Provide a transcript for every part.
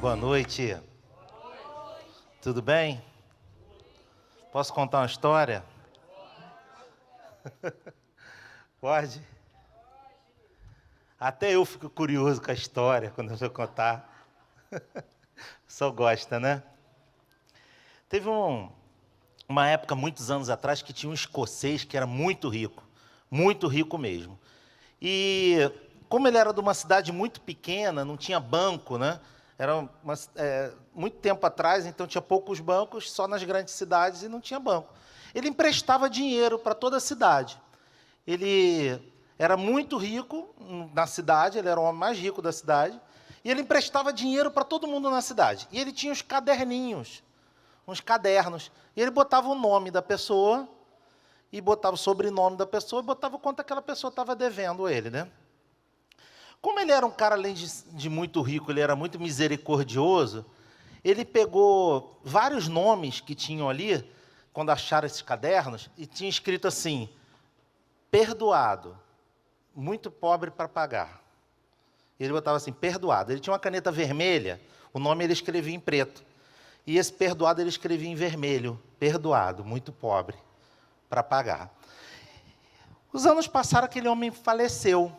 Boa noite. Tudo bem? Posso contar uma história? Pode? Até eu fico curioso com a história quando eu vou contar. Só gosta, né? Teve uma época, muitos anos atrás, que tinha um escocês que era muito rico mesmo. E como ele era de uma cidade muito pequena, não tinha banco, né? Era muito tempo atrás, então tinha poucos bancos, só nas grandes cidades, e não tinha banco. Ele emprestava dinheiro para toda a cidade. Ele era muito rico na cidade, ele era o homem mais rico da cidade, e ele emprestava dinheiro para todo mundo na cidade. E ele tinha uns caderninhos, uns cadernos, e ele botava o nome da pessoa, e botava o sobrenome da pessoa, e botava o quanto aquela pessoa estava devendo a ele, né? Como ele era um cara, além de muito rico, ele era muito misericordioso, ele pegou vários nomes que tinham ali, quando acharam esses cadernos, e tinha escrito assim: perdoado, muito pobre para pagar. Ele botava assim, perdoado. Ele tinha uma caneta vermelha, o nome ele escrevia em preto. E esse perdoado ele escrevia em vermelho, perdoado, muito pobre para pagar. Os anos passaram, aquele homem faleceu.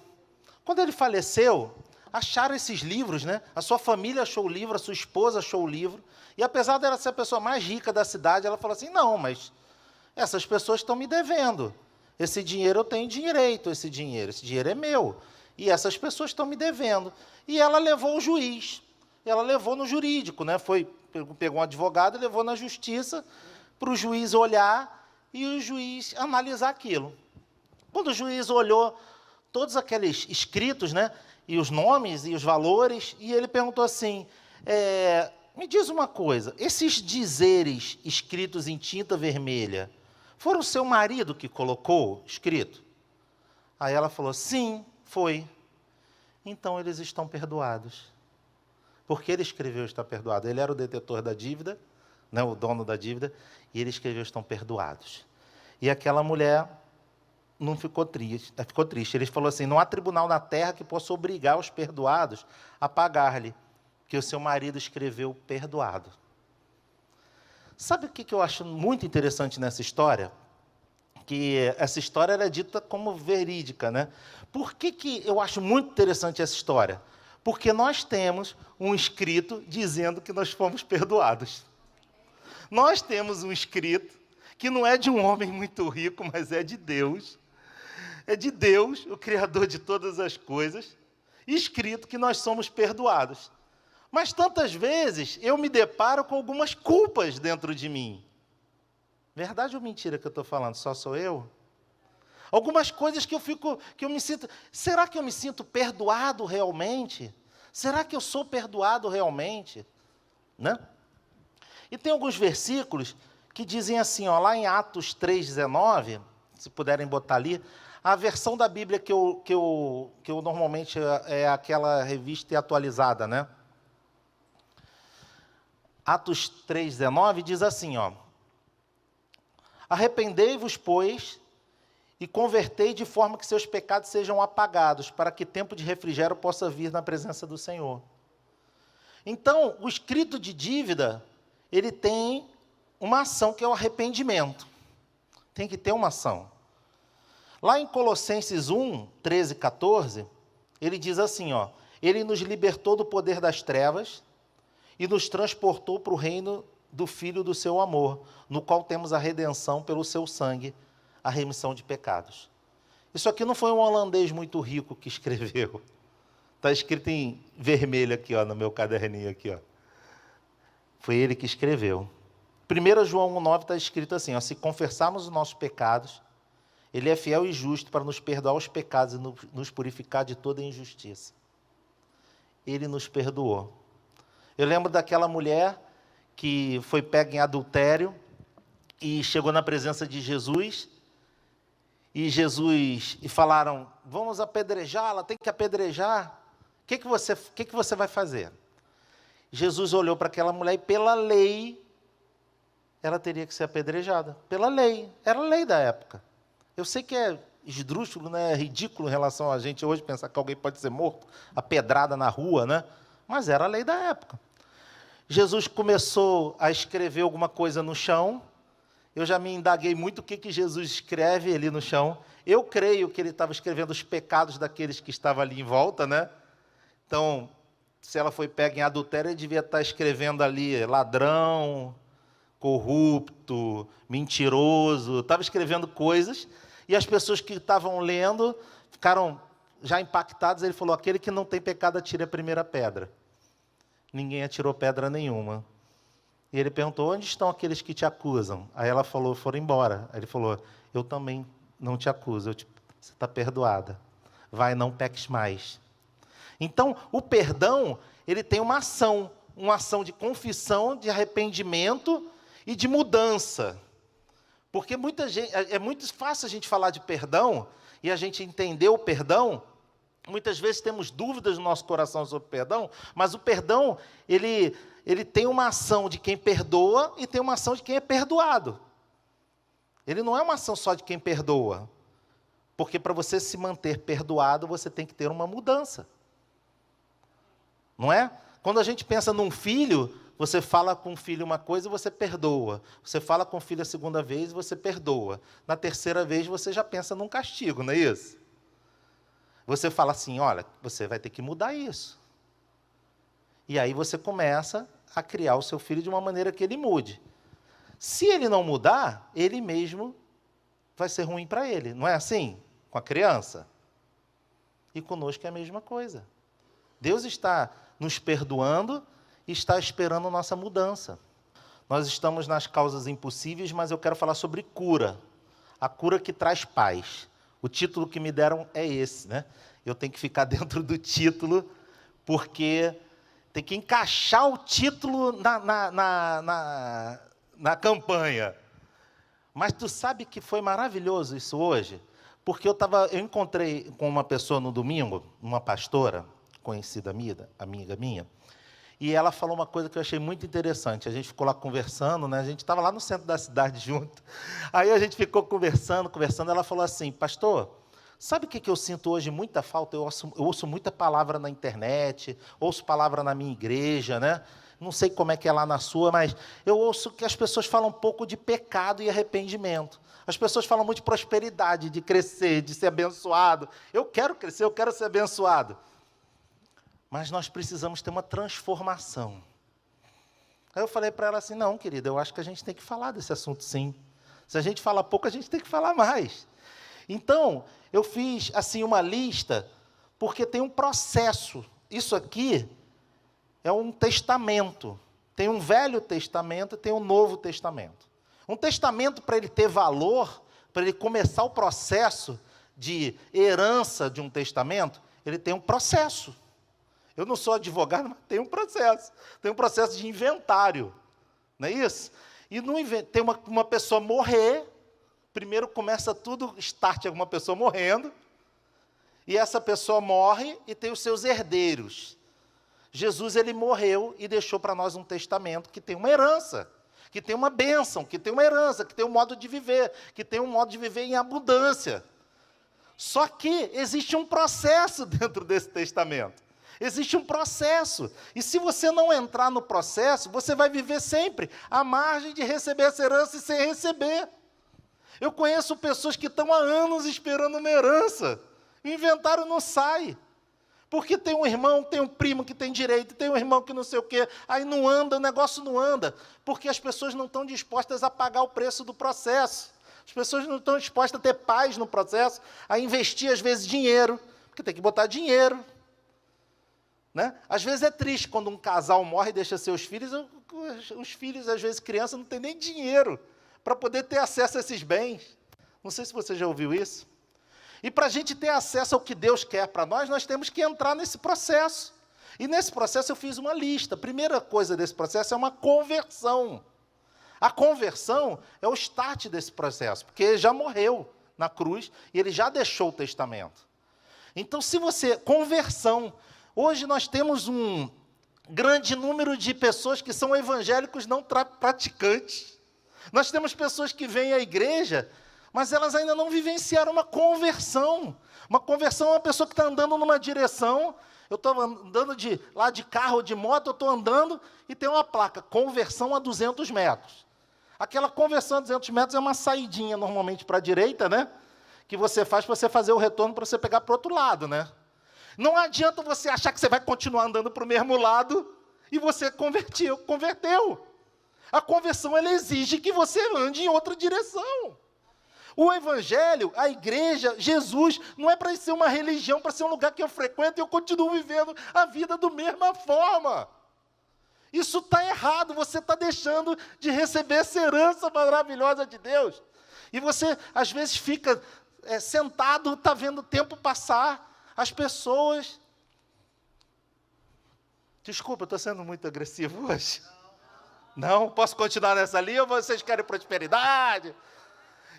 Quando ele faleceu, acharam esses livros, né? A sua família achou o livro, a sua esposa achou o livro, e apesar dela ser a pessoa mais rica da cidade, ela falou assim, não, mas essas pessoas estão me devendo. Esse dinheiro eu tenho direito, esse dinheiro é meu. E essas pessoas estão me devendo. E ela levou o juiz, ela levou no jurídico, né? Pegou um advogado e levou na justiça para o juiz olhar e o juiz analisar aquilo. Quando o juiz olhou todos aqueles escritos, né, e os nomes e os valores, e ele perguntou assim, me diz uma coisa, esses dizeres escritos em tinta vermelha, foram o seu marido que colocou escrito? Aí ela falou, sim, foi. Então eles estão perdoados. Porque ele escreveu está perdoado. Ele era o detetor da dívida, né, o dono da dívida, e ele escreveu estão perdoados. E aquela mulher não ficou triste, ficou triste. Ele falou assim, não há tribunal na terra que possa obrigar os perdoados a pagar-lhe, que o seu marido escreveu perdoado. Sabe o que eu acho muito interessante nessa história? Que essa história era dita como verídica, né? Por que eu acho muito interessante essa história? Porque nós temos um escrito dizendo que nós fomos perdoados. Nós temos um escrito que não é de um homem muito rico, mas é de Deus. É de Deus, o Criador de todas as coisas, escrito que nós somos perdoados. Mas tantas vezes eu me deparo com algumas culpas dentro de mim. Verdade ou mentira que eu estou falando? Só sou eu? Algumas coisas que eu me sinto... Será que eu me sinto perdoado realmente? Será que eu sou perdoado realmente? Né? E tem alguns versículos que dizem assim, ó, lá em Atos 3,19, se puderem botar ali, a versão da Bíblia que eu normalmente é aquela revista e atualizada, né? Atos 3,19 diz assim, ó, arrependei-vos, pois, e convertei de forma que seus pecados sejam apagados, para que tempo de refrigério possa vir na presença do Senhor. Então, o escrito de dívida, ele tem uma ação que é o arrependimento. Tem que ter uma ação. Lá em Colossenses 1, 13 e 14, ele diz assim, ó, ele nos libertou do poder das trevas e nos transportou para o reino do Filho do seu amor, no qual temos a redenção pelo seu sangue, a remissão de pecados. Isso aqui não foi um holandês muito rico que escreveu. Está escrito em vermelho aqui, ó, no meu caderninho aqui, ó. Foi ele que escreveu. 1 João 1,9 está escrito assim, ó, se confessarmos os nossos pecados, ele é fiel e justo para nos perdoar os pecados e nos purificar de toda injustiça. Ele nos perdoou. Eu lembro daquela mulher que foi pega em adultério e chegou na presença de Jesus, e falaram, vamos apedrejá-la, tem que apedrejar. O que você vai fazer? Jesus olhou para aquela mulher e, pela lei, ela teria que ser apedrejada, pela lei, era a lei da época. Eu sei que é esdrúxulo, né? É ridículo em relação a gente hoje pensar que alguém pode ser morto, a pedrada na rua, né? Mas era a lei da época. Jesus começou a escrever alguma coisa no chão. Eu já me indaguei muito o que Jesus escreve ali no chão. Eu creio que ele estava escrevendo os pecados daqueles que estavam ali em volta, né? Então, se ela foi pega em adultério, ele devia estar escrevendo ali ladrão, corrupto, mentiroso. Estava escrevendo coisas. E as pessoas que estavam lendo ficaram já impactadas. Ele falou, aquele que não tem pecado, atire a primeira pedra. Ninguém atirou pedra nenhuma. E ele perguntou, onde estão aqueles que te acusam? Aí ela falou, foram embora. Aí ele falou, eu também não te acuso. Você está perdoada. Vai, não peques mais. Então, o perdão, ele tem uma ação de confissão, de arrependimento e de mudança. Porque muita gente, é muito fácil a gente falar de perdão e a gente entender o perdão. Muitas vezes temos dúvidas no nosso coração sobre o perdão, mas o perdão, ele tem uma ação de quem perdoa e tem uma ação de quem é perdoado. Ele não é uma ação só de quem perdoa. Porque para você se manter perdoado, você tem que ter uma mudança. Não é? Quando a gente pensa num filho, você fala com o filho uma coisa e você perdoa. Você fala com o filho a segunda vez e você perdoa. Na terceira vez você já pensa num castigo, não é isso? Você fala assim, olha, você vai ter que mudar isso. E aí você começa a criar o seu filho de uma maneira que ele mude. Se ele não mudar, ele mesmo vai ser ruim para ele. Não é assim? Com a criança? E conosco é a mesma coisa. Deus está nos perdoando e está esperando nossa mudança. Nós estamos nas causas impossíveis, mas eu quero falar sobre cura. A cura que traz paz. O título que me deram é esse, né? Eu tenho que ficar dentro do título, porque tem que encaixar o título na campanha. Mas tu sabe que foi maravilhoso isso hoje? Porque eu encontrei com uma pessoa no domingo, uma pastora, conhecida amiga minha, e ela falou uma coisa que eu achei muito interessante. A gente ficou lá conversando, né? A gente estava lá no centro da cidade junto. Aí a gente ficou conversando. Ela falou assim, pastor, sabe o que eu sinto hoje? Muita falta. Eu ouço muita palavra na internet, ouço palavra na minha igreja, né? Não sei como é que é lá na sua, mas eu ouço que as pessoas falam um pouco de pecado e arrependimento. As pessoas falam muito de prosperidade, de crescer, de ser abençoado. Eu quero crescer, eu quero ser abençoado. Mas nós precisamos ter uma transformação. Aí eu falei para ela assim, não, querida, eu acho que a gente tem que falar desse assunto sim. Se a gente fala pouco, a gente tem que falar mais. Então, eu fiz assim uma lista, porque tem um processo. Isso aqui é um testamento. Tem um Velho Testamento e tem um Novo Testamento. Um testamento, para ele ter valor, para ele começar o processo de herança de um testamento, ele tem um processo. Eu não sou advogado, mas tem um processo. Tem um processo de inventário. Não é isso? E tem uma pessoa morrer, primeiro começa tudo, start alguma pessoa morrendo, e essa pessoa morre e tem os seus herdeiros. Jesus, ele morreu e deixou para nós um testamento que tem uma herança, que tem uma bênção, que tem uma herança, que tem um modo de viver, que tem um modo de viver em abundância. Só que existe um processo dentro desse testamento. Existe um processo, e se você não entrar no processo, você vai viver sempre à margem de receber essa herança e sem receber. Eu conheço pessoas que estão há anos esperando uma herança, e o inventário não sai, porque tem um irmão, tem um primo que tem direito, tem um irmão que não sei o quê, aí não anda, o negócio não anda, porque as pessoas não estão dispostas a pagar o preço do processo, as pessoas não estão dispostas a ter paz no processo, a investir às vezes dinheiro, porque tem que botar dinheiro. Né? Às vezes é triste quando um casal morre e deixa seus filhos, os filhos, às vezes crianças, não têm nem dinheiro para poder ter acesso a esses bens. Não sei se você já ouviu isso. E para a gente ter acesso ao que Deus quer para nós temos que entrar nesse processo. E nesse processo eu fiz uma lista. A primeira coisa desse processo é uma conversão. A conversão é o start desse processo, porque ele já morreu na cruz e ele já deixou o testamento. Então, conversão. Hoje nós temos um grande número de pessoas que são evangélicos não praticantes. Nós temos pessoas que vêm à igreja, mas elas ainda não vivenciaram uma conversão. Uma conversão é uma pessoa que está andando numa direção. Eu estou andando lá de carro ou de moto, eu estou andando e tem uma placa, conversão a 200 metros. Aquela conversão a 200 metros é uma saidinha, normalmente, para a direita, né? Que você faz para você fazer o retorno, para você pegar para o outro lado, né? Não adianta você achar que você vai continuar andando para o mesmo lado e você converteu. A conversão, ela exige que você ande em outra direção. O evangelho, a igreja, Jesus, não é para ser uma religião, para ser um lugar que eu frequento e eu continuo vivendo a vida da mesma forma. Isso está errado, você está deixando de receber essa herança maravilhosa de Deus. E você, às vezes, fica sentado, está vendo o tempo passar, as pessoas... Desculpa, eu estou sendo muito agressivo hoje. Não? Posso continuar nessa linha ou vocês querem prosperidade?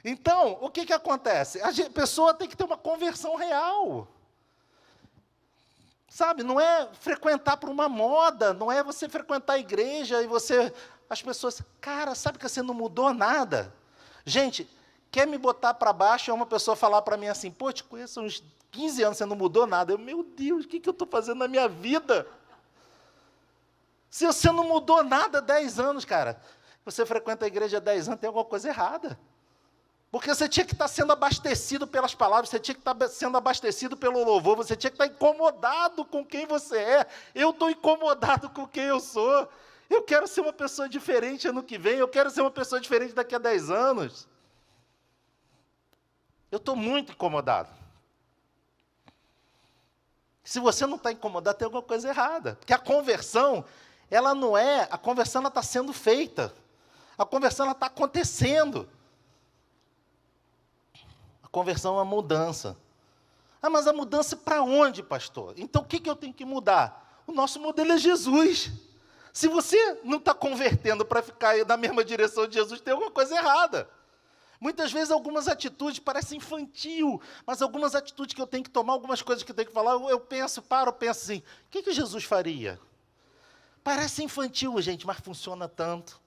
Então, o que acontece? A pessoa tem que ter uma conversão real. Sabe, não é frequentar por uma moda, não é você frequentar a igreja e as pessoas, cara, sabe que você não mudou nada? Gente, quer me botar para baixo, é uma pessoa falar para mim assim, pô, te conheço há uns 15 anos, você não mudou nada. Eu, meu Deus, o que eu estou fazendo na minha vida? Se você não mudou nada há 10 anos, cara, você frequenta a igreja há 10 anos, tem alguma coisa errada. Porque você tinha que estar sendo abastecido pelas palavras, você tinha que estar sendo abastecido pelo louvor, você tinha que estar incomodado com quem você é. Eu estou incomodado com quem eu sou. Eu quero ser uma pessoa diferente ano que vem, eu quero ser uma pessoa diferente daqui a 10 anos. Eu estou muito incomodado. Se você não está incomodado, tem alguma coisa errada. Porque a conversão, a conversão está sendo feita. A conversão está acontecendo. A conversão é uma mudança. Ah, mas a mudança para onde, pastor? Então, o que eu tenho que mudar? O nosso modelo é Jesus. Se você não está convertendo para ficar na mesma direção de Jesus, tem alguma coisa errada. Muitas vezes, algumas atitudes parecem infantil, mas algumas atitudes que eu tenho que tomar, algumas coisas que eu tenho que falar, eu penso assim, o que Jesus faria? Parece infantil, gente, mas funciona tanto.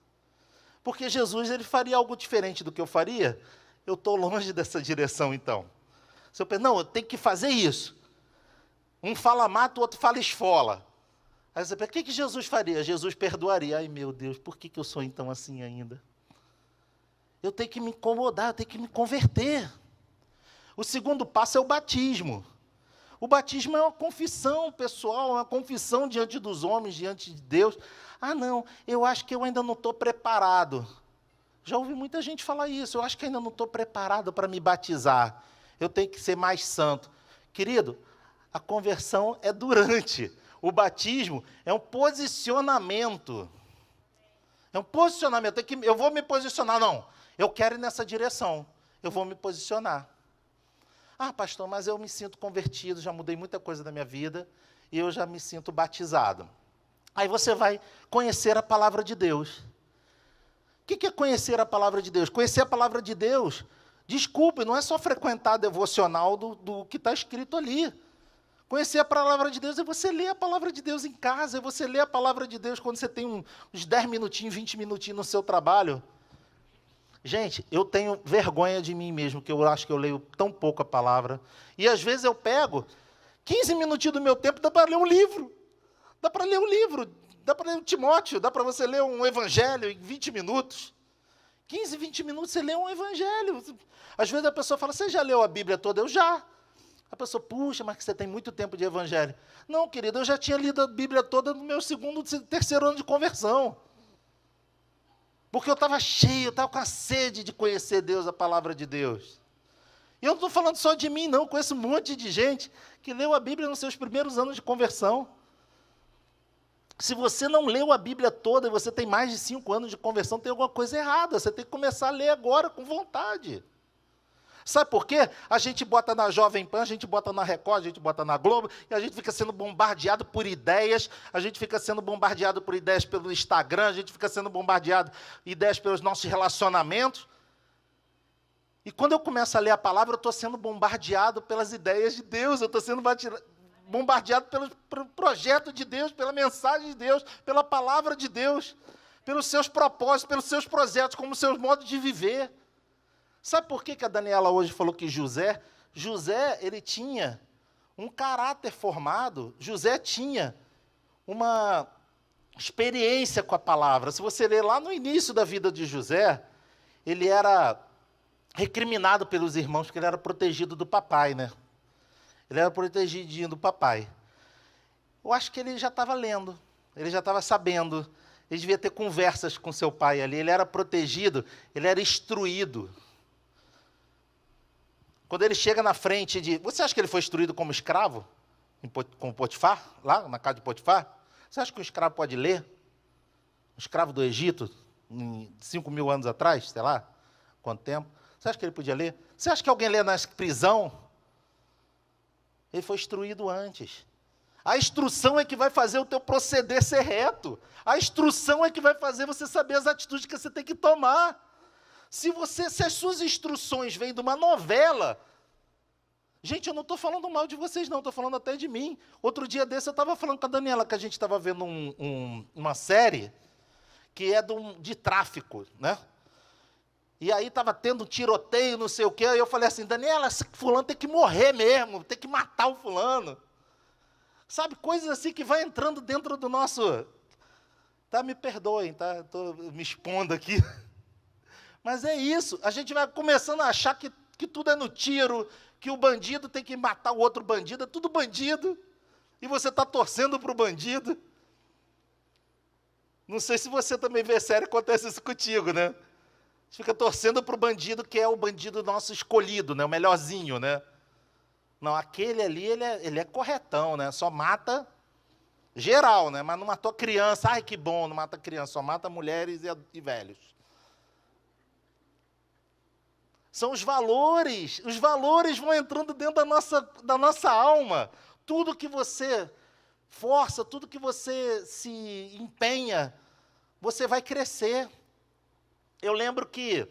Porque Jesus, ele faria algo diferente do que eu faria. Eu estou longe dessa direção, então. Se eu penso, não, eu tenho que fazer isso. Um fala mata, o outro fala esfola. Aí você pensa, o que Jesus faria? Jesus perdoaria. Ai, meu Deus, por que eu sou então assim ainda? Eu tenho que me incomodar, eu tenho que me converter. O segundo passo é o batismo. O batismo é uma confissão pessoal, uma confissão diante dos homens, diante de Deus. Ah, não, eu acho que eu ainda não estou preparado. Já ouvi muita gente falar isso. Eu acho que ainda não estou preparado para me batizar. Eu tenho que ser mais santo. Querido, a conversão é durante. O batismo é um posicionamento. É um posicionamento. Eu vou me posicionar, não. Eu quero ir nessa direção. Eu vou me posicionar. Ah, pastor, mas eu me sinto convertido, já mudei muita coisa da minha vida, e eu já me sinto batizado. Aí você vai conhecer a palavra de Deus. O que é conhecer a palavra de Deus? Conhecer a palavra de Deus, desculpe, não é só frequentar a devocional do que está escrito ali. Conhecer a palavra de Deus é você ler a palavra de Deus em casa, é você ler a palavra de Deus quando você tem uns 10 minutinhos, 20 minutinhos no seu trabalho. Gente, eu tenho vergonha de mim mesmo, que eu acho que eu leio tão pouco a palavra. E às vezes eu pego 15 minutinhos do meu tempo, dá para ler um livro. Dá para ler um livro. Dá para ler um Timóteo, dá para você ler um evangelho em 20 minutos. 15, 20 minutos você lê um evangelho. Às vezes a pessoa fala, você já leu a Bíblia toda? Eu já. A pessoa, puxa, mas você tem muito tempo de evangelho. Não, querido, eu já tinha lido a Bíblia toda no meu segundo, terceiro ano de conversão. Porque eu estava cheio, eu estava com a sede de conhecer Deus, a palavra de Deus. E eu não estou falando só de mim, não. Eu conheço um monte de gente que leu a Bíblia nos seus primeiros anos de conversão. Se você não leu a Bíblia toda e você tem mais de 5 anos de conversão, tem alguma coisa errada. Você tem que começar a ler agora com vontade. Sabe por quê? A gente bota na Jovem Pan, a gente bota na Record, a gente bota na Globo, e a gente fica sendo bombardeado por ideias, a gente fica sendo bombardeado por ideias pelo Instagram, a gente fica sendo bombardeado por ideias pelos nossos relacionamentos. E quando eu começo a ler a palavra, eu estou sendo bombardeado pelas ideias de Deus, eu estou sendo bombardeado pelo projeto de Deus, pela mensagem de Deus, pela palavra de Deus, pelos seus propósitos, pelos seus projetos, como seus modos de viver. Sabe por que a Daniela hoje falou que José, ele tinha um caráter formado, José tinha uma experiência com a palavra. Se você ler lá no início da vida de José, ele era recriminado pelos irmãos, porque ele era protegido do papai, né? Ele era protegidinho do papai. Eu acho que ele já estava lendo, ele já estava sabendo, ele devia ter conversas com seu pai ali, ele era protegido, ele era instruído. Quando ele chega na frente de... Você acha que ele foi instruído como escravo? Com Potifar? Lá na casa de Potifar? Você acha que um escravo pode ler? Um escravo do Egito, 5.000 anos atrás, sei lá, quanto tempo? Você acha que ele podia ler? Você acha que alguém lê na prisão? Ele foi instruído antes. A instrução é que vai fazer o teu proceder ser reto. A instrução é que vai fazer você saber as atitudes que você tem que tomar. Se as suas instruções vêm de uma novela... Gente, eu não estou falando mal de vocês, não, estou falando até de mim. Outro dia desse eu estava falando com a Daniela, que a gente estava vendo uma série que é de tráfico, né? E aí estava tendo tiroteio, não sei o quê, aí eu falei assim, Daniela, esse fulano tem que morrer mesmo, tem que matar o fulano. Sabe, coisas assim que vai entrando dentro do nosso... Tá, me perdoem, tá? Estou me expondo aqui. Mas é isso, a gente vai começando a achar que tudo é no tiro, que o bandido tem que matar o outro bandido, é tudo bandido, e você está torcendo para o bandido. Não sei se você também vê sério, acontece isso contigo, né? A gente fica torcendo para o bandido, que é o bandido nosso escolhido, né? O melhorzinho, né? Não, aquele ali, ele é corretão, né? Só mata geral, né? Mas não matou criança, ai que bom, não mata criança, só mata mulheres e velhos. São os valores vão entrando dentro da nossa alma. Tudo que você força, tudo que você se empenha, você vai crescer. Eu lembro que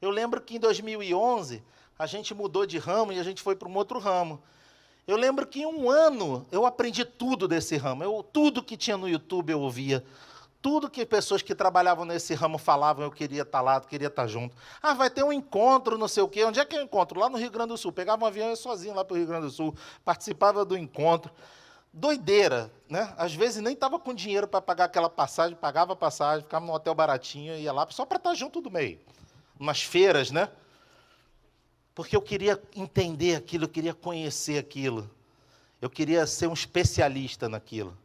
em 2011, a gente mudou de ramo e a gente foi para um outro ramo. Eu lembro que em um ano, eu aprendi tudo desse ramo. Tudo que tinha no YouTube eu ouvia. Tudo que pessoas que trabalhavam nesse ramo falavam, eu queria estar lá, queria estar junto. Ah, vai ter um encontro, não sei o quê. Onde é que é o encontro? Lá no Rio Grande do Sul. Pegava um avião e ia sozinho lá para o Rio Grande do Sul. Participava do encontro. Doideira, né? Às vezes nem estava com dinheiro para pagar aquela passagem, pagava a passagem, ficava num hotel baratinho, ia lá só para estar junto do meio. Umas feiras, né? Porque eu queria entender aquilo, eu queria conhecer aquilo. Eu queria ser um especialista naquilo.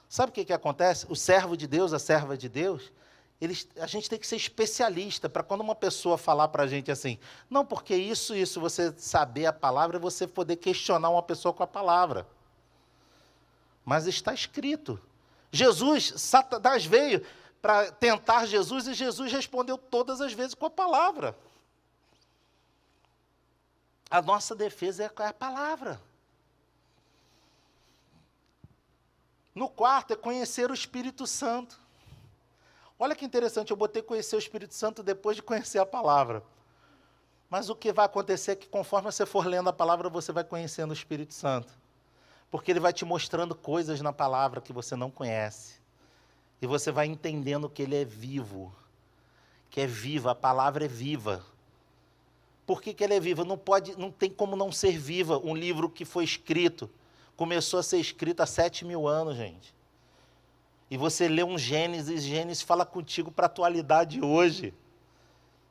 Sabe o que acontece? O servo de Deus, a serva de Deus, a gente tem que ser especialista para quando uma pessoa falar para a gente assim, não, porque isso, você saber a palavra é você poder questionar uma pessoa com a palavra. Mas está escrito. Satanás veio para tentar Jesus e Jesus respondeu todas as vezes com a palavra. A nossa defesa é a palavra. No quarto é conhecer o Espírito Santo. Olha que interessante, eu botei conhecer o Espírito Santo depois de conhecer a palavra. Mas o que vai acontecer é que conforme você for lendo a palavra, você vai conhecendo o Espírito Santo. Porque ele vai te mostrando coisas na palavra que você não conhece. E você vai entendendo que ele é vivo. Que é viva, a palavra é viva. Por que ele é viva? Não tem como não ser viva um livro que foi escrito. Começou a ser escrito há 7.000 anos, gente. E você lê um Gênesis fala contigo para a atualidade hoje.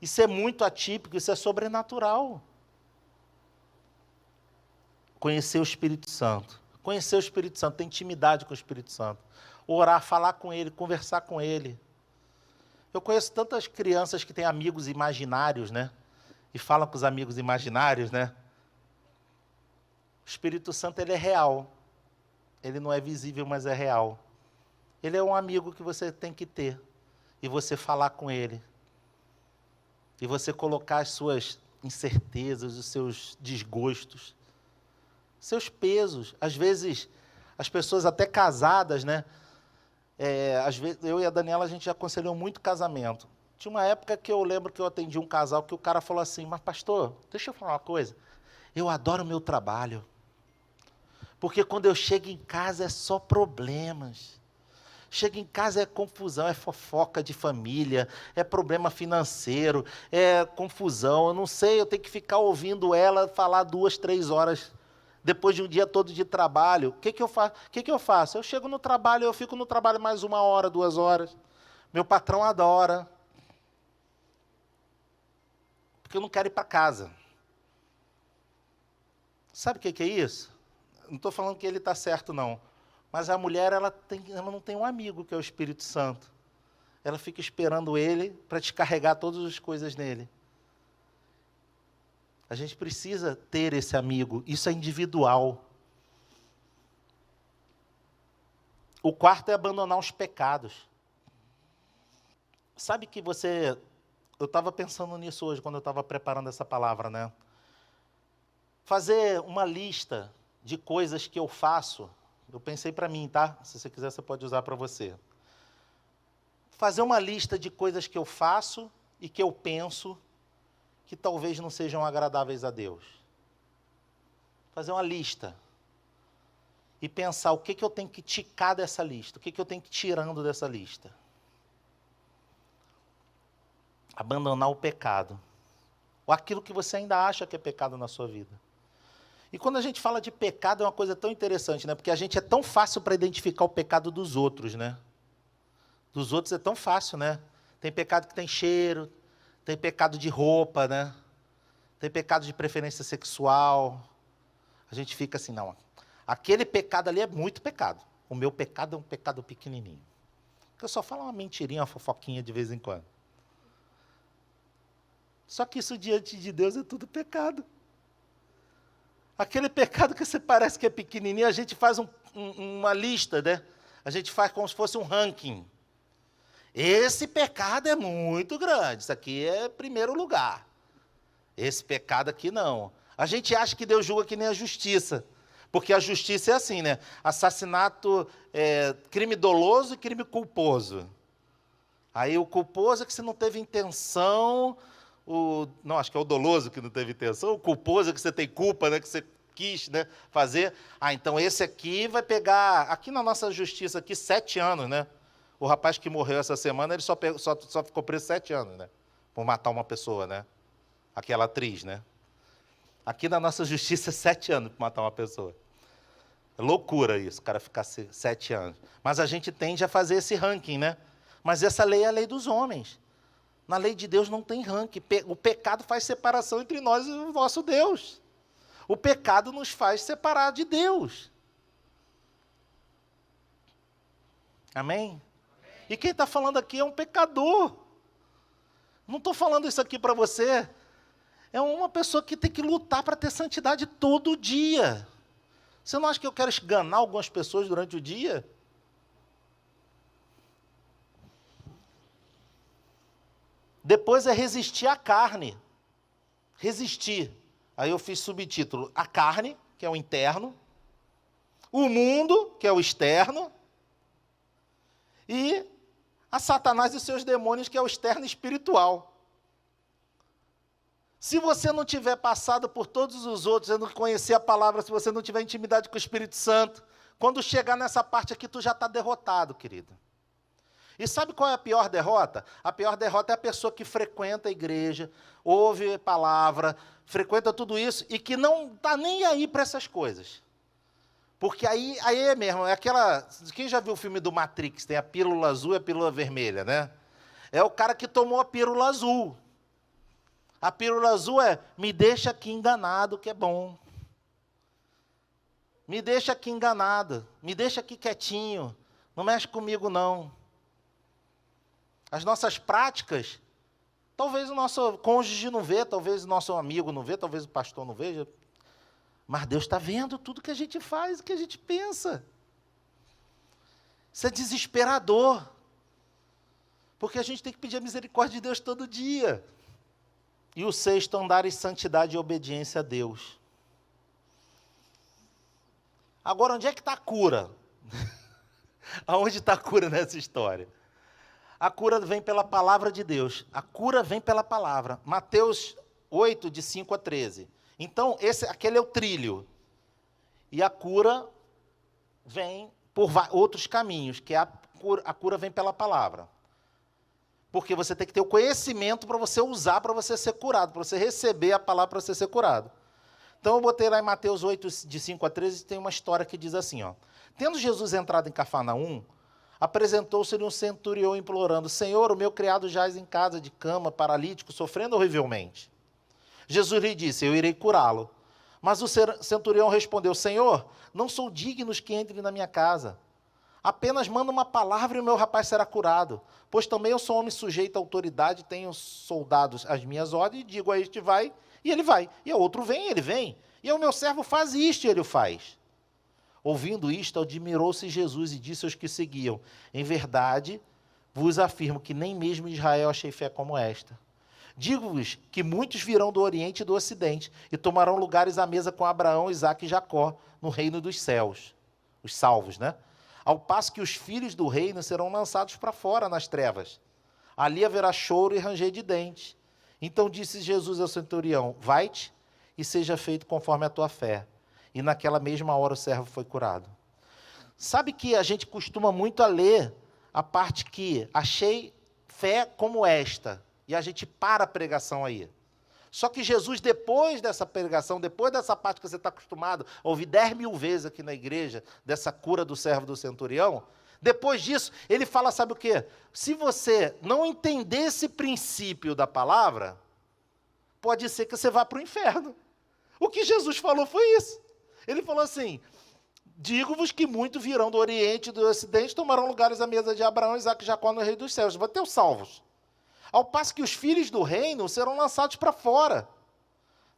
Isso é muito atípico, isso é sobrenatural. Conhecer o Espírito Santo. Conhecer o Espírito Santo, ter intimidade com o Espírito Santo. Orar, falar com ele, conversar com ele. Eu conheço tantas crianças que têm amigos imaginários, né? E falam com os amigos imaginários, né? O Espírito Santo, ele é real. Ele não é visível, mas é real. Ele é um amigo que você tem que ter. E você falar com ele. E você colocar as suas incertezas, os seus desgostos, seus pesos. Às vezes, as pessoas até casadas, né? Às vezes, eu e a Daniela, a gente aconselhou muito casamento. Tinha uma época que eu lembro que eu atendi um casal que o cara falou assim, mas pastor, deixa eu falar uma coisa. Eu adoro o meu trabalho. Porque quando eu chego em casa é só problemas. Chega em casa é confusão, é fofoca de família, é problema financeiro, é confusão. Eu não sei, eu tenho que ficar ouvindo ela falar 2, 3 horas depois de um dia todo de trabalho. O que eu faço? Eu chego no trabalho, eu fico no trabalho mais 1 hora, 2 horas. Meu patrão adora. Porque eu não quero ir para casa. Sabe o que é isso? Não estou falando que ele está certo, não. Mas a mulher, ela não tem um amigo, que é o Espírito Santo. Ela fica esperando ele para descarregar todas as coisas nele. A gente precisa ter esse amigo. Isso é individual. O quarto é abandonar os pecados. Sabe que você... Eu estava pensando nisso hoje, quando eu estava preparando essa palavra, né? Fazer uma lista de coisas que eu faço. Eu pensei para mim, tá? Se você quiser, você pode usar para você. Fazer uma lista de coisas que eu faço e que eu penso que talvez não sejam agradáveis a Deus. Fazer uma lista. E pensar o que eu tenho que ticar dessa lista, o que eu tenho que ir tirando dessa lista. Abandonar o pecado. Ou aquilo que você ainda acha que é pecado na sua vida. E quando a gente fala de pecado, é uma coisa tão interessante, né? Porque a gente é tão fácil para identificar o pecado dos outros, né? Dos outros é tão fácil, né? Tem pecado que tem cheiro, tem pecado de roupa, né? Tem pecado de preferência sexual. A gente fica assim, não, aquele pecado ali é muito pecado. O meu pecado é um pecado pequenininho. Eu só falo uma mentirinha, uma fofoquinha de vez em quando. Só que isso diante de Deus é tudo pecado. Aquele pecado que você parece que é pequenininho, a gente faz uma lista, né? A gente faz como se fosse um ranking. Esse pecado é muito grande, isso aqui é primeiro lugar. Esse pecado aqui não. A gente acha que Deus julga que nem a justiça. Porque a justiça é assim, né? Assassinato, crime doloso e crime culposo. Aí o culposo é que você não teve intenção... Não, acho que é o doloso que não teve intenção, o culposo é que você tem culpa, né, que você quis, né, fazer. Então esse aqui vai pegar, aqui na nossa justiça, aqui, 7 anos, né? O rapaz que morreu essa semana, ele só ficou preso 7 anos, né? Por matar uma pessoa, né? Aquela atriz, né? Aqui na nossa justiça, 7 anos por matar uma pessoa. É loucura isso, o cara ficar 7 anos. Mas a gente tende a fazer esse ranking, né? Mas essa lei é a lei dos homens. Na lei de Deus não tem ranking. O pecado faz separação entre nós e o nosso Deus. O pecado nos faz separar de Deus. Amém? E quem está falando aqui é um pecador. Não estou falando isso aqui para você. É uma pessoa que tem que lutar para ter santidade todo dia. Você não acha que eu quero enganar algumas pessoas durante o dia? Depois é resistir à carne. Resistir. Aí eu fiz subtítulo: a carne, que é o interno, o mundo, que é o externo, e a Satanás e seus demônios, que é o externo espiritual. Se você não tiver passado por todos os outros, você não conhecer a palavra, se você não tiver intimidade com o Espírito Santo, quando chegar nessa parte aqui, tu já está derrotado, querido. E sabe qual é a pior derrota? A pior derrota é a pessoa que frequenta a igreja, ouve a palavra, frequenta tudo isso e que não está nem aí para essas coisas. Porque aí é mesmo, é aquela... Quem já viu o filme do Matrix? Tem a pílula azul e a pílula vermelha, né? É o cara que tomou a pílula azul. A pílula azul é: me deixa aqui enganado, que é bom. Me deixa aqui enganado, me deixa aqui quietinho, não mexe comigo não. As nossas práticas, talvez o nosso cônjuge não vê, talvez o nosso amigo não vê, talvez o pastor não veja, mas Deus está vendo tudo que a gente faz, o que a gente pensa. Isso é desesperador, porque a gente tem que pedir a misericórdia de Deus todo dia. E o 6º, andar em santidade e obediência a Deus. Agora, onde é que está a cura? Aonde está a cura nessa história? A cura vem pela palavra de Deus. A cura vem pela palavra. Mateus 8, de 5 a 13. Então, aquele é o trilho. E a cura vem por outros caminhos, que é a cura vem pela palavra. Porque você tem que ter o conhecimento para você usar, para você ser curado, para você receber a palavra para você ser curado. Então, eu botei lá em Mateus 8, de 5 a 13, tem uma história que diz assim, ó. Tendo Jesus entrado em Cafarnaum, apresentou-se-lhe um centurião implorando, Senhor, o meu criado jaz em casa de cama, paralítico, sofrendo horrivelmente. Jesus lhe disse, eu irei curá-lo. Mas o centurião respondeu, Senhor, não sou digno que entre na minha casa. Apenas manda uma palavra e o meu rapaz será curado. Pois também eu sou homem sujeito à autoridade, tenho soldados às minhas ordens, e digo a este vai, e ele vai. E ao outro vem, ele vem. E ao meu servo faz isto, e ele o faz. Ouvindo isto, admirou-se Jesus e disse aos que seguiam, em verdade, vos afirmo que nem mesmo em Israel achei fé como esta. Digo-vos que muitos virão do Oriente e do Ocidente e tomarão lugares à mesa com Abraão, Isaque e Jacó, no reino dos céus. Os salvos, né? Ao passo que os filhos do reino serão lançados para fora nas trevas. Ali haverá choro e ranger de dentes. Então disse Jesus ao centurião, vai-te e seja feito conforme a tua fé. E naquela mesma hora o servo foi curado. Sabe que a gente costuma muito a ler a parte que achei fé como esta. E a gente para a pregação aí. Só que Jesus, depois dessa pregação, depois dessa parte que você está acostumado a ouvir 10.000 vezes aqui na igreja, dessa cura do servo do centurião, depois disso, ele fala, sabe o quê? Se você não entender esse princípio da palavra, pode ser que você vá para o inferno. O que Jesus falou foi isso. Ele falou assim, digo-vos que muitos virão do Oriente e do Ocidente, tomarão lugares à mesa de Abraão, Isaque e Jacó no rei dos céus. Vão ter os salvos. Ao passo que os filhos do reino serão lançados para fora.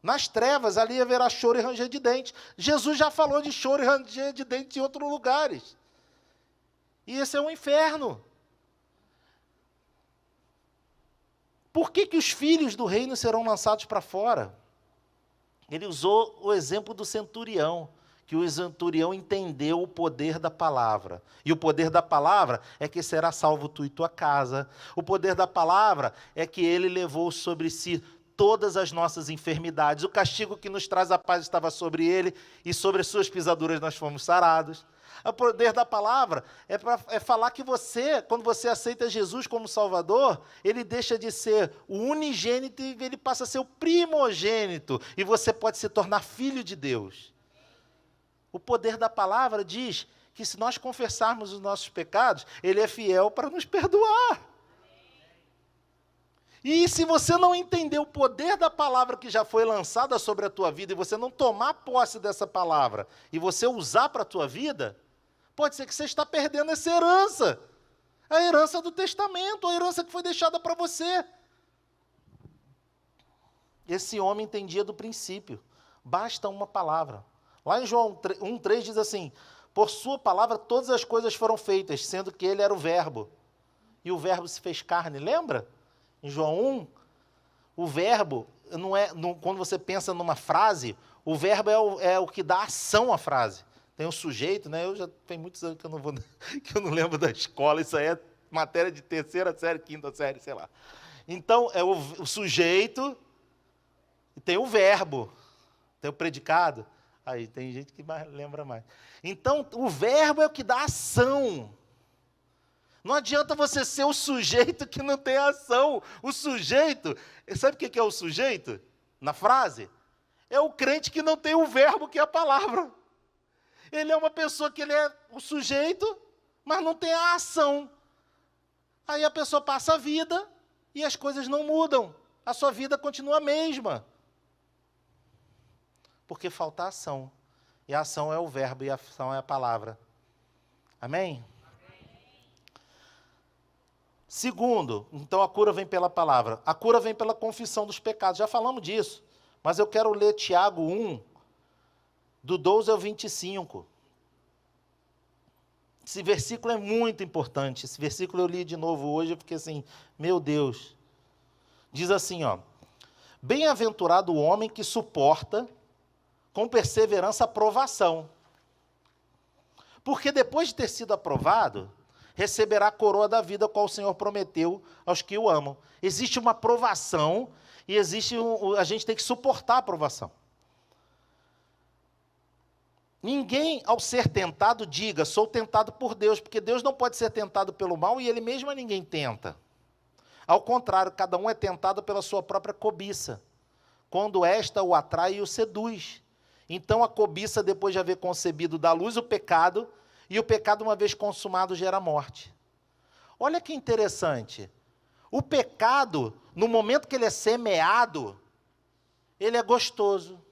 Nas trevas, ali haverá choro e ranger de dentes. Jesus já falou de choro e ranger de dentes em outros lugares. E esse é um inferno. Por que os filhos do reino serão lançados para fora? Ele usou o exemplo do centurião, que o centurião entendeu o poder da palavra. E o poder da palavra é que será salvo tu e tua casa. O poder da palavra é que ele levou sobre si todas as nossas enfermidades. O castigo que nos traz a paz estava sobre ele, e sobre as suas pisaduras nós fomos sarados. O poder da palavra é falar que você, quando você aceita Jesus como Salvador, ele deixa de ser o unigênito e ele passa a ser o primogênito. E você pode se tornar filho de Deus. O poder da palavra diz que se nós confessarmos os nossos pecados, ele é fiel para nos perdoar. E se você não entender o poder da palavra que já foi lançada sobre a tua vida, e você não tomar posse dessa palavra, e você usar para a tua vida, pode ser que você está perdendo essa herança. A herança do testamento, a herança que foi deixada para você. Esse homem entendia do princípio. Basta uma palavra. Lá em João 1,3 diz assim, por sua palavra todas as coisas foram feitas, sendo que ele era o verbo. E o verbo se fez carne, lembra? Em João 1, o verbo, quando você pensa numa frase, o verbo é o que dá ação à frase. Tem um sujeito, né? Eu já tenho muitos anos que eu não lembro da escola, isso aí é matéria de terceira série, quinta série, sei lá. Então, é o sujeito, e tem o verbo, tem o predicado. Aí, tem gente que lembra mais. Então, o verbo é o que dá ação. Não adianta você ser o sujeito que não tem ação. O sujeito, sabe o que é o sujeito? Na frase? É o crente que não tem o verbo, que é a palavra. Ele é uma pessoa que ele é o sujeito, mas não tem a ação. Aí a pessoa passa a vida e as coisas não mudam. A sua vida continua a mesma. Porque falta ação. E a ação é o verbo e a ação é a palavra. Amém? Segundo, então a cura vem pela palavra. A cura vem pela confissão dos pecados. Já falamos disso. Mas eu quero ler Tiago 1, do 12 ao 25. Esse versículo é muito importante. Esse versículo eu li de novo hoje, eu fiquei assim, meu Deus. Diz assim, ó. Bem-aventurado o homem que suporta com perseverança a provação. Porque depois de ter sido aprovado, receberá a coroa da vida, qual o Senhor prometeu aos que o amam. Existe uma provação e a gente tem que suportar a provação. Ninguém, ao ser tentado, diga, sou tentado por Deus, porque Deus não pode ser tentado pelo mal e ele mesmo a ninguém tenta. Ao contrário, cada um é tentado pela sua própria cobiça, quando esta o atrai e o seduz. Então a cobiça, depois de haver concebido, dá luz o pecado, e o pecado, uma vez consumado, gera morte. Olha que interessante. O pecado, no momento que ele é semeado, ele é gostoso.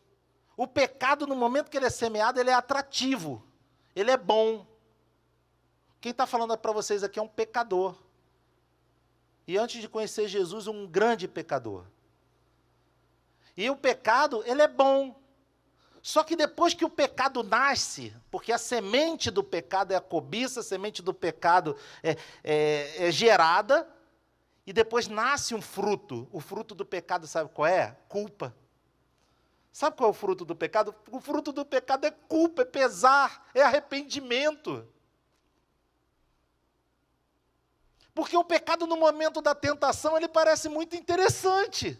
O pecado, no momento que ele é semeado, ele é atrativo. Ele é bom. Quem está falando para vocês aqui é um pecador. E antes de conhecer Jesus, um grande pecador. E o pecado, ele é bom. Só que depois que o pecado nasce, porque a semente do pecado é a cobiça, a semente do pecado é gerada, e depois nasce um fruto. O fruto do pecado, sabe qual é? Culpa. Sabe qual é o fruto do pecado? O fruto do pecado é culpa, é pesar, é arrependimento. Porque o pecado, no momento da tentação, ele parece muito interessante.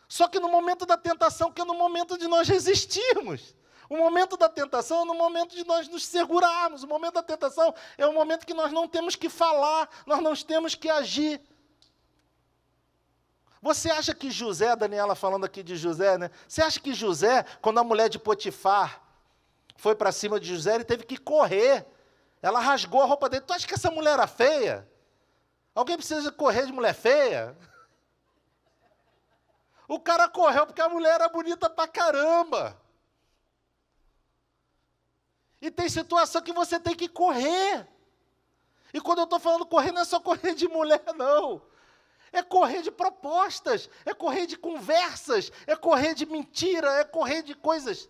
Só que no momento da tentação, que é no momento de nós resistirmos. O momento da tentação é no momento de nós nos segurarmos. O momento da tentação é o momento que nós não temos que falar, nós não temos que agir. Você acha que José, a Daniela falando aqui de José, né? Você acha que José, quando a mulher de Potifar foi para cima de José, ele teve que correr. Ela rasgou a roupa dele. Tu acha que essa mulher era feia? Alguém precisa correr de mulher feia? O cara correu porque a mulher era bonita pra caramba. E tem situação que você tem que correr. E quando eu estou falando correr, não é só correr de mulher, não. É correr de propostas, é correr de conversas, é correr de mentira, é correr de coisas.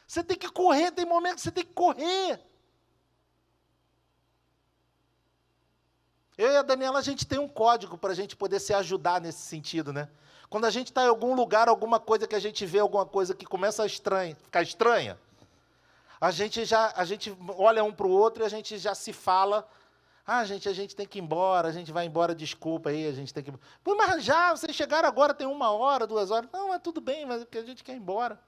Você tem que correr, tem momentos que você tem que correr. Eu e a Daniela, a gente tem um código para a gente poder se ajudar nesse sentido, né? Quando a gente está em algum lugar, alguma coisa que a gente vê, alguma coisa que começa a ficar estranha, a gente olha um para o outro e a gente já se fala. Ah, gente, a gente tem que ir embora, a gente vai embora, desculpa aí, a gente tem que ir embora. Pô, mas já, vocês chegaram agora, tem 1 hora, 2 horas. Não, é tudo bem, mas é porque a gente quer ir embora.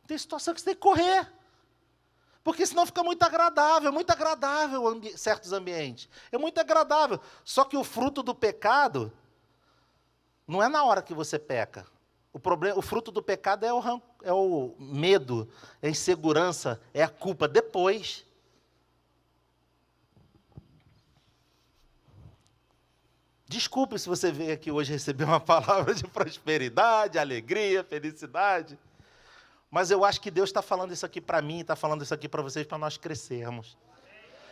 Tem situação que você tem que correr. Porque senão fica muito agradável certos ambientes. É muito agradável. Só que o fruto do pecado não é na hora que você peca. O fruto do pecado é o medo, é a insegurança, é a culpa. Depois. Desculpe se você veio aqui hoje receber uma palavra de prosperidade, alegria, felicidade. Mas eu acho que Deus está falando isso aqui para mim, está falando isso aqui para vocês, para nós crescermos.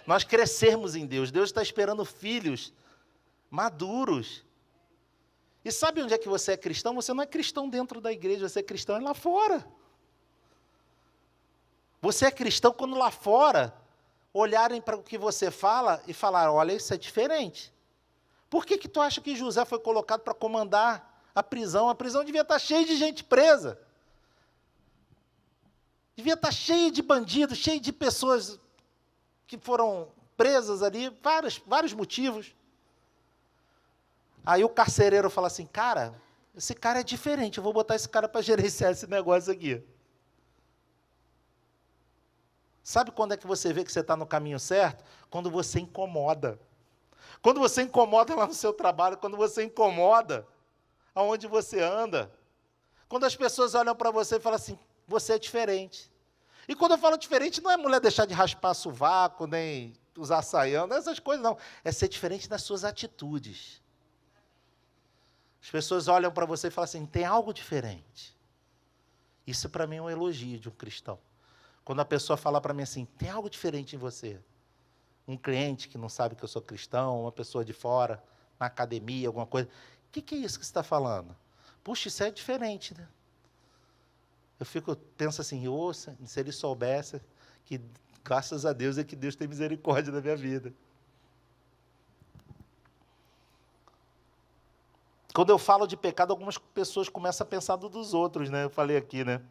Nós crescermos em Deus. Deus está esperando filhos maduros. E sabe onde é que você é cristão? Você não é cristão dentro da igreja, você é cristão lá fora. Você é cristão quando lá fora olharem para o que você fala e falar, olha, isso é diferente. Por que tu acha que José foi colocado para comandar a prisão? A prisão devia estar cheia de gente presa. Devia estar cheia de bandidos, cheia de pessoas que foram presas ali, vários motivos. Aí o carcereiro fala assim, cara, esse cara é diferente, eu vou botar esse cara para gerenciar esse negócio aqui. Sabe quando é que você vê que você está no caminho certo? Quando você incomoda. Quando você incomoda lá no seu trabalho, quando você incomoda aonde você anda. Quando as pessoas olham para você e falam assim, você é diferente. E quando eu falo diferente, não é mulher deixar de raspar sovaco, nem usar saião, não é essas coisas não. É ser diferente nas suas atitudes. As pessoas olham para você e falam assim, tem algo diferente. Isso para mim é um elogio de um cristão. Quando a pessoa fala para mim assim, tem algo diferente em você. Um cliente que não sabe que eu sou cristão, uma pessoa de fora, na academia, alguma coisa. O que é isso que você está falando? Puxa, isso é diferente, né? Penso assim, se ele soubesse que, graças a Deus, é que Deus tem misericórdia da minha vida. Quando eu falo de pecado, algumas pessoas começam a pensar dos outros, né? Eu falei aqui, né?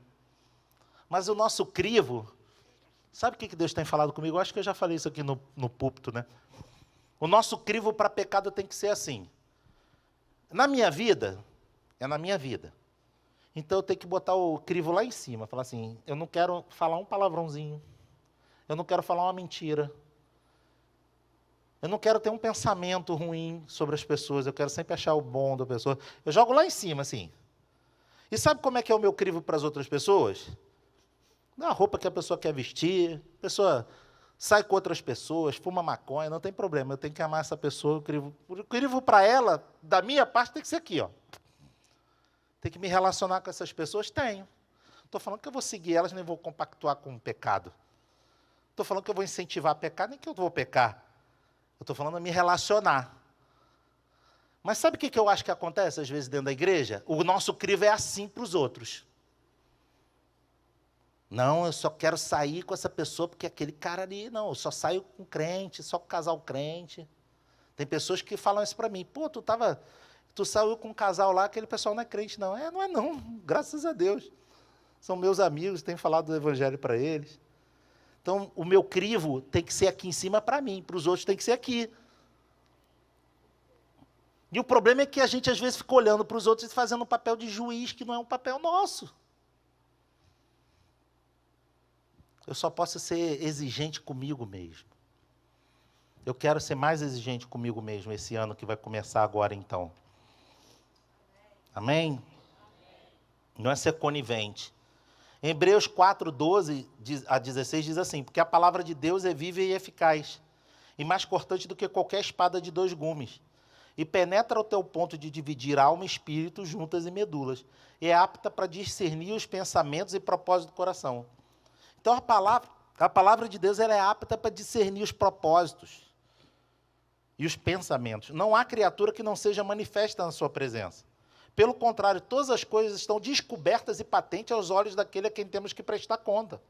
Mas o nosso crivo, sabe o que Deus tem falado comigo? Eu acho que eu já falei isso aqui no púlpito, né? O nosso crivo para pecado tem que ser assim. Na minha vida, é na minha vida. Então eu tenho que botar o crivo lá em cima, falar assim, eu não quero falar um palavrãozinho, eu não quero falar uma mentira, eu não quero ter um pensamento ruim sobre as pessoas, eu quero sempre achar o bom da pessoa. Eu jogo lá em cima, assim. E sabe como é que é o meu crivo para as outras pessoas? Na roupa que a pessoa quer vestir, a pessoa sai com outras pessoas, fuma maconha, não tem problema, eu tenho que amar essa pessoa, o crivo para ela, da minha parte, tem que ser aqui, ó. Tem que me relacionar com essas pessoas? Tenho. Estou falando que eu vou seguir elas, nem vou compactuar com o pecado. Estou falando que eu vou incentivar a pecar, nem que eu vou pecar. Eu estou falando a me relacionar. Mas sabe o que eu acho que acontece, às vezes, dentro da igreja? O nosso crivo é assim para os outros. Não, eu só quero sair com essa pessoa porque aquele cara ali, não, eu só saio com crente, só com casal crente. Tem pessoas que falam isso para mim. Pô, tu saiu com um casal lá, aquele pessoal não é crente, não. Não é não, graças a Deus. São meus amigos, tenho falado do evangelho para eles. Então, o meu crivo tem que ser aqui em cima para mim, para os outros tem que ser aqui. E o problema é que a gente, às vezes, fica olhando para os outros e fazendo um papel de juiz, que não é um papel nosso. Eu só posso ser exigente comigo mesmo. Eu quero ser mais exigente comigo mesmo esse ano que vai começar agora, então. Amém? Não é ser conivente. Em Hebreus 4, 12 a 16 diz assim, porque a palavra de Deus é viva e eficaz, e mais cortante do que qualquer espada de 2 gumes, e penetra até o ponto de dividir alma e espírito, juntas e medulas, e é apta para discernir os pensamentos e propósitos do coração. Então a palavra de Deus ela é apta para discernir os propósitos e os pensamentos. Não há criatura que não seja manifesta na sua presença. Pelo contrário, todas as coisas estão descobertas e patentes aos olhos daquele a quem temos que prestar conta.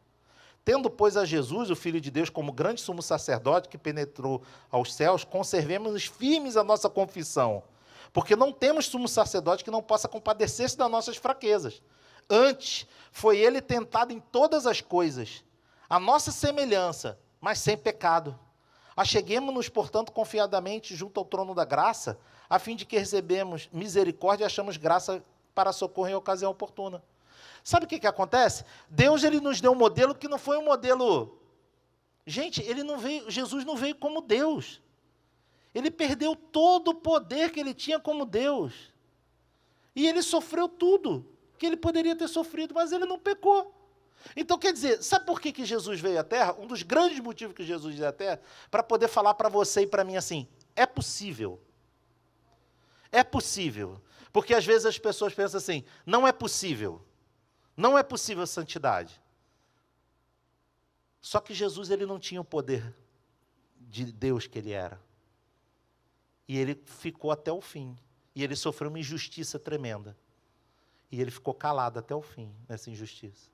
Tendo, pois, a Jesus, o Filho de Deus, como grande sumo sacerdote que penetrou aos céus, conservemos firmes a nossa confissão, porque não temos sumo sacerdote que não possa compadecer-se das nossas fraquezas. Antes, foi ele tentado em todas as coisas, a nossa semelhança, mas sem pecado. Acheguemo-nos, portanto, confiadamente junto ao trono da graça, a fim de que recebemos misericórdia e achamos graça para socorrer em ocasião oportuna. Sabe o que acontece? Deus ele nos deu um modelo que não foi um modelo... Gente, Jesus não veio como Deus. Ele perdeu todo o poder que ele tinha como Deus. E ele sofreu tudo que ele poderia ter sofrido, mas ele não pecou. Então, quer dizer, sabe por que Jesus veio à Terra? Um dos grandes motivos que Jesus veio à Terra, para poder falar para você e para mim assim, é possível. É possível. Porque às vezes as pessoas pensam assim, não é possível. Não é possível santidade. Só que Jesus ele não tinha o poder de Deus que ele era. E ele ficou até o fim. E ele sofreu uma injustiça tremenda. E ele ficou calado até o fim nessa injustiça.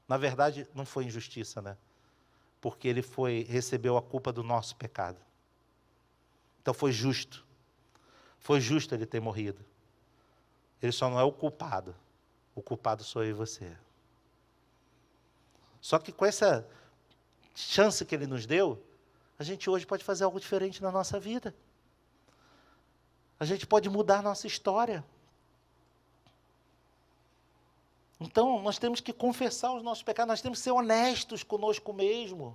Na verdade, não foi injustiça, né? Porque ele recebeu a culpa do nosso pecado. Então foi justo. Foi justo ele ter morrido. Ele só não é o culpado. O culpado sou eu e você. Só que com essa chance que ele nos deu, a gente hoje pode fazer algo diferente na nossa vida. A gente pode mudar a nossa história. Então, nós temos que confessar os nossos pecados, nós temos que ser honestos conosco mesmo.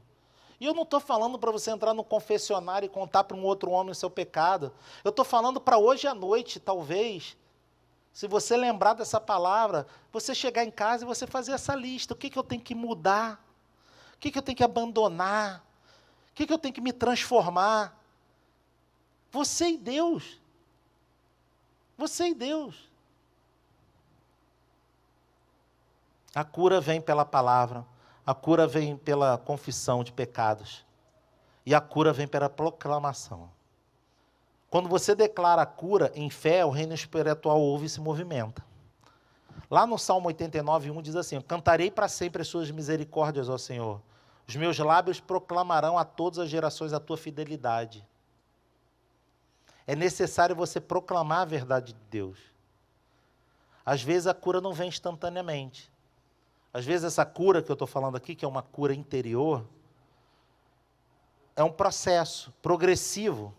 E eu não estou falando para você entrar no confessionário e contar para um outro homem o seu pecado. Eu estou falando para hoje à noite, talvez, se você lembrar dessa palavra, você chegar em casa e você fazer essa lista. O que eu tenho que mudar? O que eu tenho que abandonar? O que eu tenho que me transformar? Você e Deus. Você e Deus. A cura vem pela palavra, a cura vem pela confissão de pecados, e a cura vem pela proclamação. Quando você declara a cura em fé, o reino espiritual ouve e se movimenta. Lá no Salmo 89, 1 diz assim, cantarei para sempre as suas misericórdias, ó Senhor. Os meus lábios proclamarão a todas as gerações a tua fidelidade. É necessário você proclamar a verdade de Deus. Às vezes a cura não vem instantaneamente. Às vezes essa cura que eu estou falando aqui, que é uma cura interior, é um processo progressivo.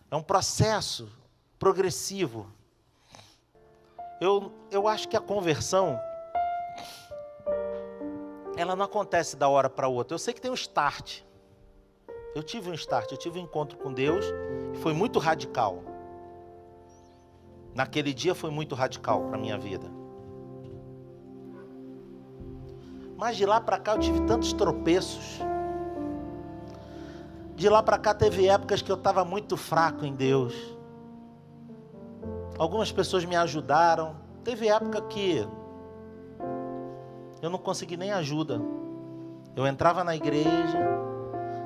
É um processo progressivo. Eu acho que a conversão, ela não acontece da hora para outra. Eu sei que tem um start. Eu tive um start, eu tive um encontro com Deus e foi muito radical. Naquele dia foi muito radical para a minha vida. Mas de lá para cá eu tive tantos tropeços. De lá para cá teve épocas que eu estava muito fraco em Deus. Algumas pessoas me ajudaram. Teve época que eu não consegui nem ajuda. Eu entrava na igreja,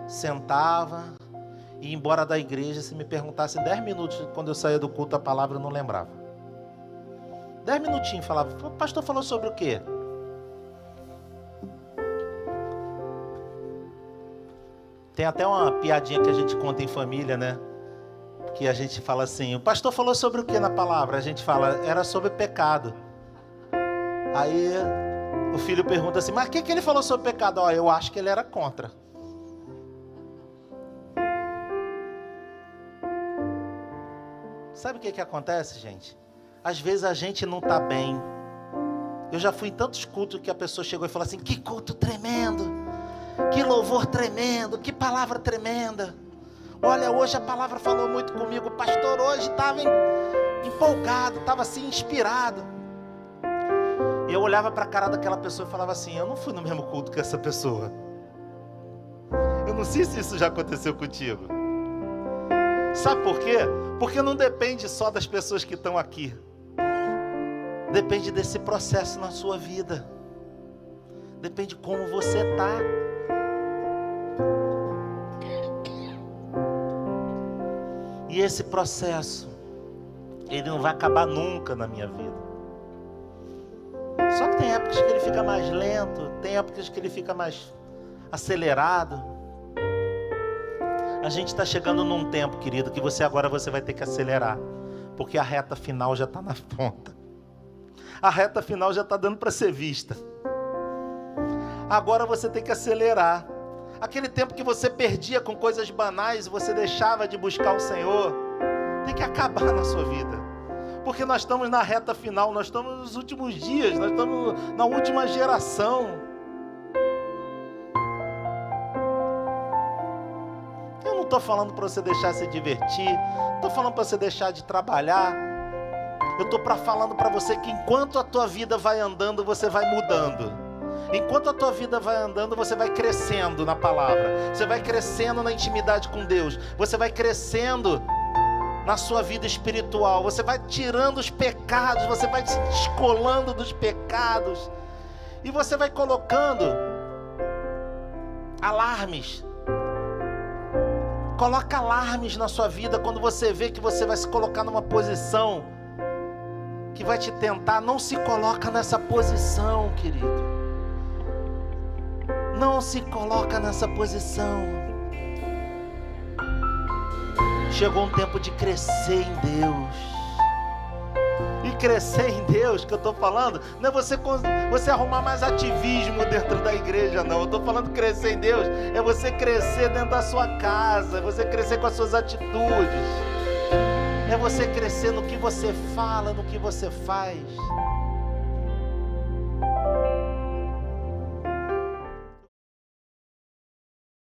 sentava e ia embora da igreja. Se me perguntassem 10 minutos quando eu saía do culto a palavra, eu não lembrava. 10 minutinhos falava, o pastor falou sobre o quê? Tem até uma piadinha que a gente conta em família, né? Que a gente fala assim, o pastor falou sobre o que na palavra? A gente fala, era sobre pecado. Aí o filho pergunta assim, mas o que ele falou sobre pecado? Ó, eu acho que ele era contra. Sabe o que acontece, gente? Às vezes a gente não está bem. Eu já fui em tantos cultos que a pessoa chegou e falou assim, que culto tremendo. Que louvor tremendo, que palavra tremenda. Olha, hoje a palavra falou muito comigo. O pastor hoje estava empolgado, estava assim, inspirado. E eu olhava para a cara daquela pessoa e falava assim, eu não fui no mesmo culto que essa pessoa. Eu não sei se isso já aconteceu contigo. Sabe por quê? Porque não depende só das pessoas que estão aqui. Depende desse processo na sua vida. Depende de como você está. E esse processo, ele não vai acabar nunca na minha vida. Só que tem épocas que ele fica mais lento, tem épocas que ele fica mais acelerado. A gente está chegando num tempo, querido, que agora você vai ter que acelerar, porque a reta final já está na ponta. A reta final já está dando para ser vista. Agora você tem que acelerar. Aquele tempo que você perdia com coisas banais, você deixava de buscar o Senhor, tem que acabar na sua vida. Porque nós estamos na reta final, nós estamos nos últimos dias, nós estamos na última geração. Eu não estou falando para você deixar de se divertir, não estou falando para você deixar de trabalhar. Eu estou falando para você que enquanto a tua vida vai andando, você vai mudando. Enquanto a tua vida vai andando, você vai crescendo na palavra. Você vai crescendo na intimidade com Deus. Você vai crescendo na sua vida espiritual. Você vai tirando os pecados. Você vai se descolando dos pecados. E você vai colocando alarmes. Coloca alarmes na sua vida quando você vê que você vai se colocar numa posição que vai te tentar. Não se coloca nessa posição, querido. Não se coloca nessa posição. Chegou um tempo de crescer em Deus. E crescer em Deus, que eu estou falando, não é você arrumar mais ativismo dentro da igreja, não. Eu estou falando crescer em Deus, é você crescer dentro da sua casa, é você crescer com as suas atitudes, é você crescer no que você fala, no que você faz.